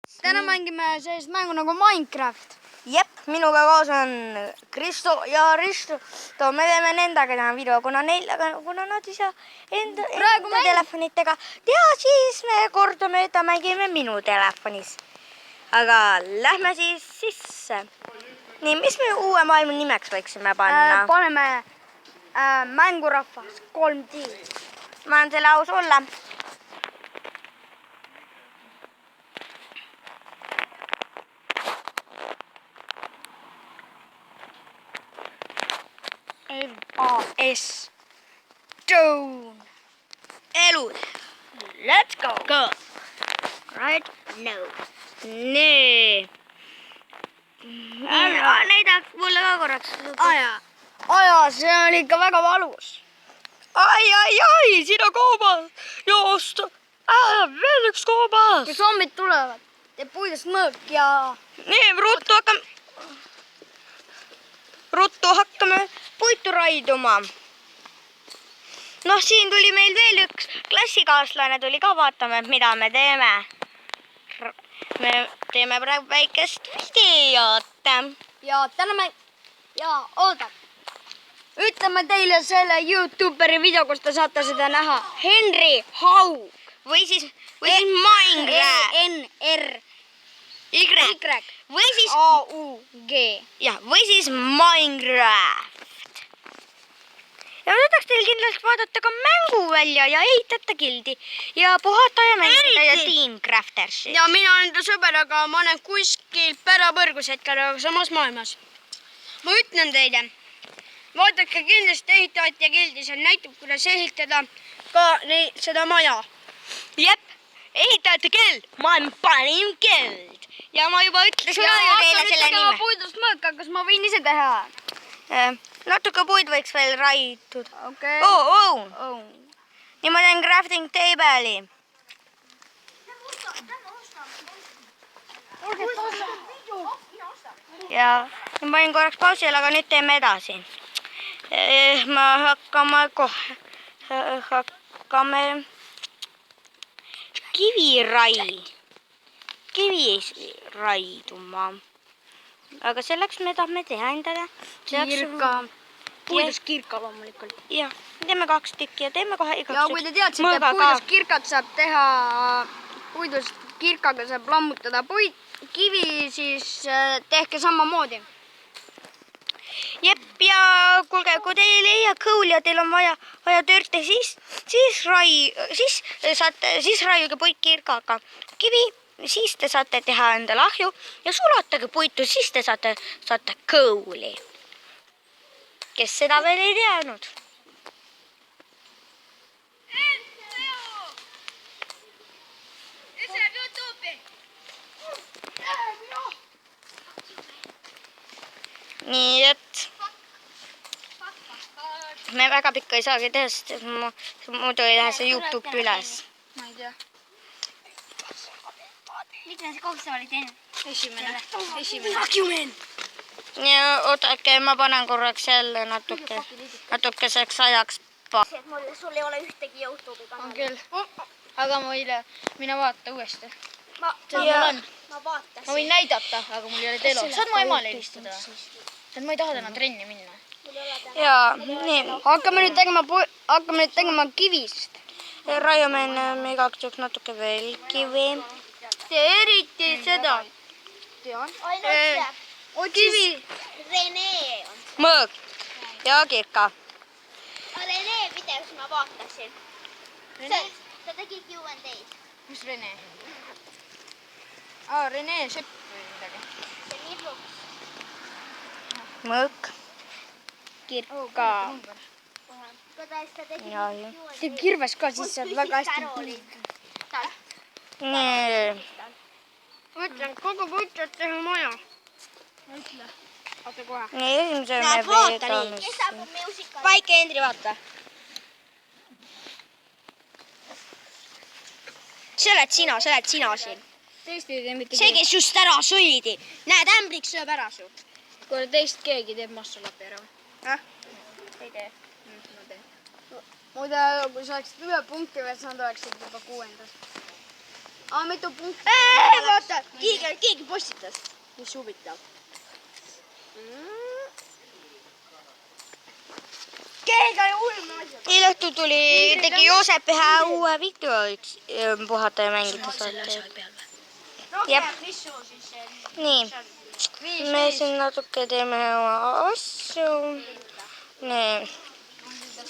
Täna mängime sellist mängu nagu Minecraft. Jep, minuga koos on Kristo ja Risto. Me teeme nendega täna video, kuna nad ei saa enda telefonitega teha, siis me kordamööda mängime minu telefonis. Aga lähme siis sisse. Nii, mis me uue maailma nimeks võiksime panna? Paneme mängurahvas 3D. Ma olen selle aus olla. LAS. Stone. Elud. Let's go. Go. Right now. Nii. Näidaks mulle ka korraks. Aja, see oli ikka väga valus. Ai, sina koobas. Joost. Veel üks koobas. Kui zombid tulevad, teeb puidust mõõk ja... Nii, ruttu hakkame puitu raiduma. Noh, siin tuli meil veel üks klassikaaslane, tuli ka vaatama, mida me teeme. Me teeme praegu väikest videot. Ja täna me... Ja oodab. Ütleme teile selle YouTuberi video, kus te saate seda näha. Henry Haug. Või siis Minecraft. N-R. Y. Või siis... A-U-G. Jah, või siis Minecraft. Ja ma tahaks teil kindlasti vaadata ka mängu välja ja ehitada gildi. Ja puhata ja mängida ja Team Craftersit. Ja mina olen ta sõber, aga ma olen kuskil pärapõrgus hetkel, aga samas maailmas. Ma ütlen teile, vaadake kindlasti ehitavat ja gildi, see näitab, kuidas ehitada ka seda maja. Jep, ehitajate gild, maailma parim gild. Ja ma juba ütlesin ju teile selle nime. Puidust mõõka, kas ma võin ise teha? Natuke puid võiks veel raitud. Okei. Nii ma teen crafting table'i. Ja ma panin korraks pausile, aga nüüd teeme edasi. Me hakkame kivi raiduma. Aga selleks me tahame teha endale Puidust kirka loomulikult. Jah, teeme 2 tükki ja teeme kohe igaks. Ja kui te teadsite, et puidust kirkat saab teha, puidust kirkaga saab lammutada kivi, siis tehke samamoodi. Jep, ja kuulge, kui teil ei leia kõul ja teil on vaja törte, siis raiuge puit kirkaga kivi, siis te saate teha endale ahju ja sulatage puitu, siis te saate kõuli. Kes seda veel ei teadnud? Nii, et me väga pikka ei saagi teha, sest muidu ei lähe see YouTube üles. Ma ei tea. Mitme see kohta oli teinud? Esimene. Ja ootake, ma panen korraks jälle natukeseks ajaks. Sul ei ole ühtegi YouTube'i kanali. On küll. Aga mine vaata uuesti. Ma vaatasin. Ma võin näidata, aga mul ei ole telo. Saad mu emale helistada? Ma ei taha täna trenni minna. Jaa, nii. Hakkame nüüd tegema kivist. Raiume enne igaks juhuks natuke veel kivi. Tee eriti seda. Tean. Kivi. Rene on. Mõõk ja kirka. Rene videos ma vaatasin. Ta tegi Q&A-d. Mis Rene? Rene Sepp või midagi. See on nii pluks. Mõõk. Kirka. Kuidas ta tegi Jaa. See kirves ka, siis saab väga hästi. Nii. Mõtlen, kogu puitud teha maja. Ütle. Oota kohe. Nii, esimese me veedame. Kes saab muusikal? Vaike Hendri, vaata. See oled sina siin. Teist ei tee mitte See, kes just ära sõidi. Näed, ämbriks sööb ära su. Kui teist keegi teeb massalapi ära. Ei tee. Ma teen. Muide, kui sa oleksid 1 punkti veel, siis nad oleksid juba 6. Mitu punkti? Vaata, keegi postitas, mis huvitav. Keegi on ulme asjad. Eile õhtul tegi Joosep ühe uue video puhata ja mängida saate. Jep. Nii, me siin natuke teeme oma asju. Nii,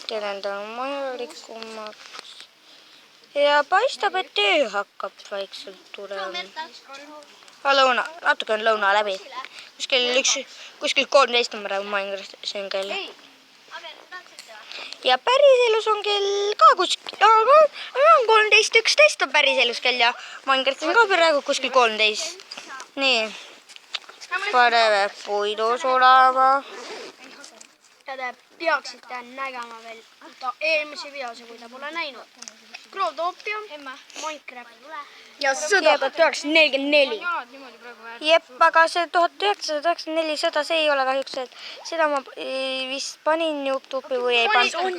teen ta majalikumaks. Ja paistab, et töö hakkab vaikselt tulema. Lõuna, natuke on lõuna läbi. Kuskil 13 on praegu Minecraftis on kell. Ja päriselus on kell ka kuskil, 13.11 on päriselus kell ja Minecraftis on ka praegu kuskil 13. Nii, paneme puidu sulama. Ja te peaksite nägema veel eelmise videose, kui ta pole näinud. Grootopia, Minecraft ja sõda 1944. Jep, aga see 1994 sõda, see ei ole kahjuks, et seda ma vist panin YouTube'i või ei pannud.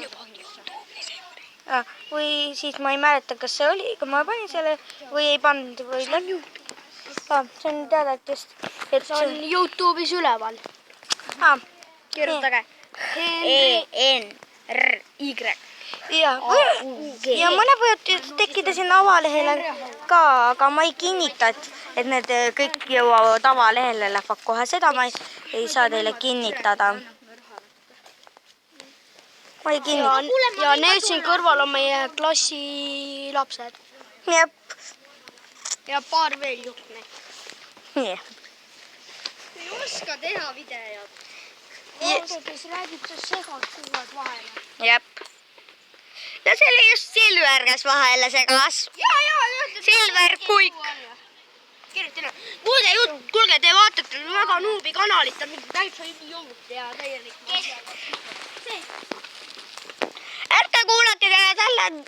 Või siis ma ei mäleta, kas see oli, kui ma panin selle või ei pannud. See on teada, et just. See on YouTube'is üleval. Kirjutage E-N-R-Y. Ja mõned võivad tekkida sinna avalehele ka, aga ma ei kinnita, et need kõik jõuavad avalehele lähevad kohe. Seda ma ei saa teile kinnitada. Ma ei kinnita. Ja need siin kõrval on meie klassi lapsed. Jep. Ja paar veel juhtme. Nii. Ei oska teha videot. Kes räägib segad kuvad vahele. Jep. Ja see oli just Silver, kes vahele segas. Silver Kuik. Kuulge, te vaatate väga nuubi kanalit, ta mingi täitsa idioot ja täielik. Ärge kuulake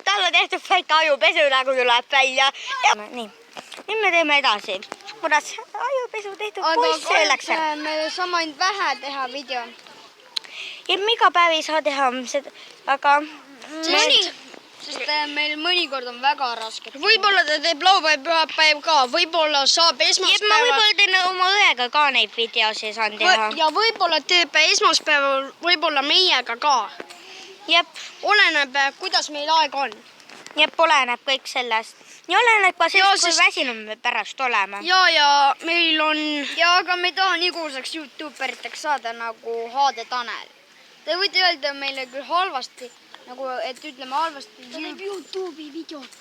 talle tehtud väike ajupesu, nagu tuleb välja. Nii, nüüd me teeme edasi. Kunas ajupesu tehtud poiss läks ära. Me saame ainult vähe teha video. Ja iga päev ei saa teha seda, aga... Sest meil mõnikord on väga raske. Võib-olla ta teeb laupäev ka, võib-olla saab esmaspäeval. Ma võib-olla teen oma õega ka neid videosi saan teha. Ja võib-olla teeb esmaspäeval võib-olla meiega ka. Jep. Oleneb, kuidas meil aeg on. Jep, oleneb kõik sellest. Ja oleneb ka sellest, kui väsinud me pärast oleme. Ja meil on... Ja aga me ei taha nii kuulsaks YouTuberiteks saada nagu HD Tanel. Te võite öelda meile küll halvasti, nagu, et ütleme halvasti. Ta teeb YouTube'i videot.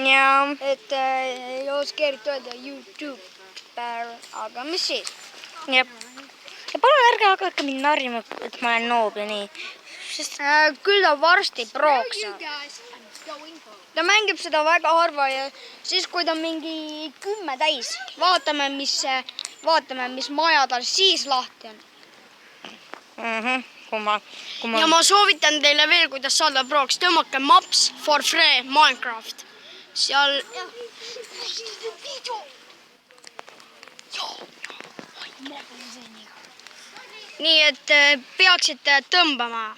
Ja. Et ei oska eriti öelda YouTuber, aga mis siis? Jep. Ja palun ärge hakake mind narrima, et ma olen noob ja nii. Küll ta varsti prooks. Ta mängib seda väga harva ja siis, kui ta mingi 10 täis, vaatame, mis maja tal siis lahti on. Ja ma soovitan teile veel, kuidas saada prooks. Tõmmake Maps for Free Minecraft. Seal... Nii, et peaksite tõmbama.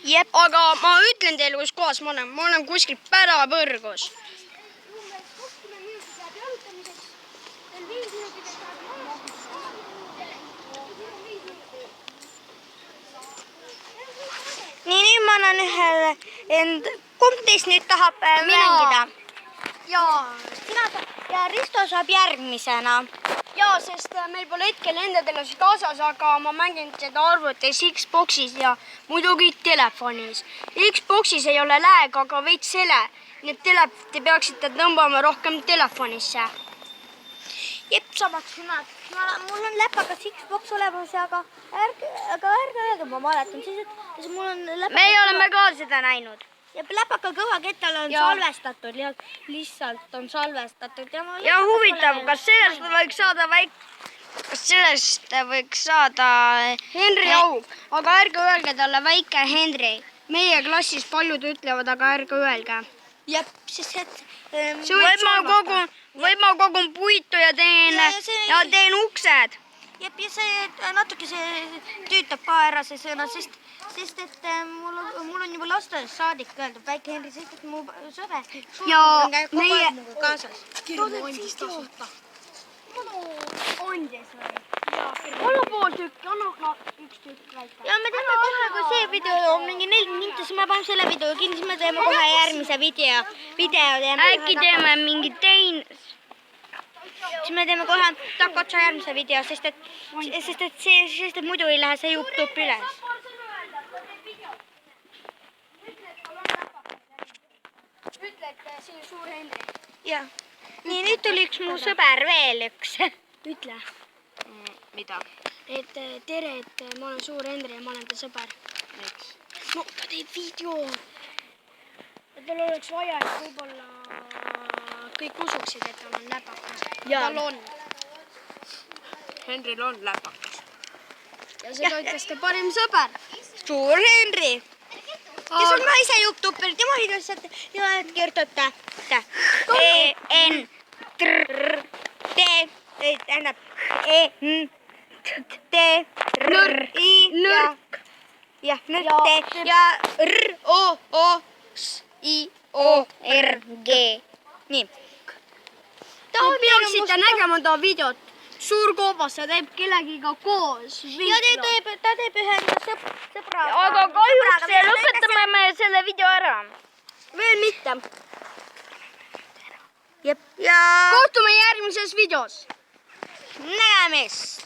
Jep. Aga ma ütlen teile, kus kohas ma olen. Ma olen kuskil Pärapõrgus. Nii, nüüd ma annan ühele kumb teist nüüd tahab mängida. Ja Risto saab järgmisena. Jaa, sest meil pole hetkel endadele kaasas, aga ma mängin seda arvutis Xboxis ja muidugi telefonis. Xboxis ei ole lääg, aga veits sele. Nii et te peaksite tõmbama rohkem telefonisse. Jep, samaks sõnad. Mul on läpakas Xbox olemas, aga ärge öelda, ma mäletan siis, et mul on läpakas... Me oleme ka seda näinud. Ja läpaka kõva kettal on salvestatud, lihtsalt on salvestatud. Ja huvitav, kas sellest võiks saada Henri au, aga ärge öelge talle väike Henri. Meie klassis paljud ütlevad, aga ärge öelge. Jep, sest et... Või ma kogun puitu ja teen uksed. Jep, ja see natuke tüütab ka ära see sõna, sest sest et mul on juba lasteaiast saadik öeldud, väike Henri, sest et mu sõber Ja käib kogu meie- aeg minuga kaasas. andis tasuta. Andis või? Anna pool tükki, anna ka üks tükk väike. Ja me teeme kohe, kui see video on mingi 4 minutit, siis me paneme selle video kinni, siis me teeme kohe järgmise video teeme. Äkki teeme mingi teine. Siis me teeme kohe takotsa järgmise video, sest et muidu ei lähe see YouTube üles. Ütle, et siin on suur Henri. Jah. Nii, nüüd tuli üks mu sõber veel üks. Ütle, Mida? et tere, et ma olen suur Henri ja ma olen ta sõber. Miks? No ta teeb video. Et tal oleks vaja, et võib-olla kõik usuksid, et tal on läpakas. Jaa. Tal on. Henril on läpakas. Ja seda ütles ta parim sõber. Suur Henri. Kes on ka ise YouTuber, tema videos saate kirjutada E-N-T, tähendab E-N-T, jah, nõrk ja R-O-O-S-I-O-R-G. Nii. Te peaksite nägema ta videot. Suur koobas, ta teeb kellegiga koos. Ja ta teeb ühe sõbra. Aga kahjuks lõpetame me selle video ära. Veel mitte. Jep, ja Kohtume järgmises videos. nägemist.